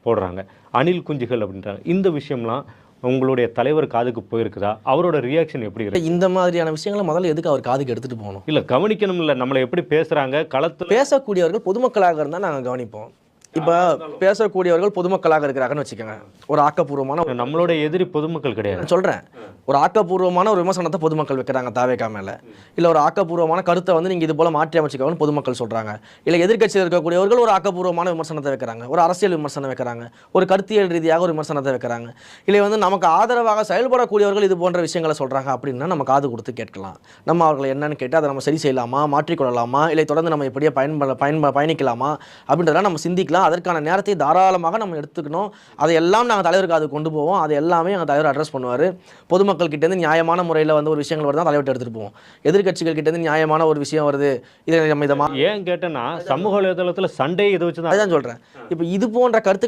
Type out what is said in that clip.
போடுறாங்க, அணில் குஞ்சுகள் அப்படின்றாங்க. இந்த விஷயம்லாம் உங்களுடைய தலைவர் காதுக்கு போயிருக்குதா? அவரோட ரியாக்ஷன் எப்படி இருக்கு? இந்த மாதிரியான விஷயங்கள முதல்ல எதுக்கு அவர் காதுக்கு எடுத்துட்டு போகணும்? இல்ல கவனிக்கணும்ல, நம்மள எப்படி பேசுறாங்க களத்துல. பேசக்கூடியவர்கள் பொதுமக்களாக இருந்தா நாங்க கவனிப்போம். இப்ப பேசக்கூடியவர்கள் பொதுமக்களாக இருக்கிறாங்கன்னு வச்சுக்கோங்க. ஒரு ஆக்கப்பூர்வமான நம்மளோட எதிரி பொதுமக்கள் கிடையாது. நான் சொல்றேன். ஒரு ஆக்கப்பூர்வமான ஒரு விமர்சனத்தை பொதுமக்கள் வைக்கிறாங்க தாவேகா மேல. இல்ல ஒரு ஆக்கப்பூர்வமான கருத்தை வந்து நீங்க இது போல மாற்றி அமைச்சுக்கோங்கன்னு பொதுமக்கள் சொல்றாங்க. இல்ல எதிர்க்கட்சியில் இருக்கக்கூடியவர்கள் ஒரு ஆக்கப்பூர்வமான விமர்சனத்தை வைக்கிறாங்க. ஒரு அரசியல் விமர்சனம் வைக்கிறாங்க. ஒரு கருத்தியல் ரீதியாக ஒரு விமர்சனத்தை வைக்கிறாங்க. இல்லை வந்து நமக்கு ஆதரவாக செயல்படக்கூடியவர்கள் இது போன்ற விஷயங்களை சொல்றாங்க அப்படின்னா நம்ம காது கொடுத்து கேட்கலாம். நம்ம அவர்களை என்னன்னு கேட்டு அதை நம்ம சரி செய்யலாமா, மாற்றிக்கொள்ளலாமா, இல்லை தொடர்ந்து நம்ம இப்படியே பயணிக்கலாமா அப்படின்றதெல்லாம் நம்ம சிந்திக்கலாம். அதற்கான நேரத்தை தாராளமாக நம்ம எடுத்துக்கணும். அதையெல்லாம் நாங்கள் தலைவருக்கு அது கொண்டு போவோம். அது எல்லாமே எங்கள் தலைவர் அட்ரஸ் பண்ணுவார். பொதுமக்கள் கிட்டேருந்து நியாயமான முறையில் வந்து ஒரு விஷயங்கள் வருது, தலைவர்கிட்ட எடுத்துகிட்டு போவோம். எதிர்க்கட்சிகள் கிட்டேருந்து நியாயமான ஒரு விஷயம் வருது, இதை நம்ம ஏன் கேட்டேன்னா சமூக வலைதளத்தில் சண்டே இதை வச்சு தான் அதுதான் சொல்கிறேன். இப்போ இது போன்ற கருத்துக்கள்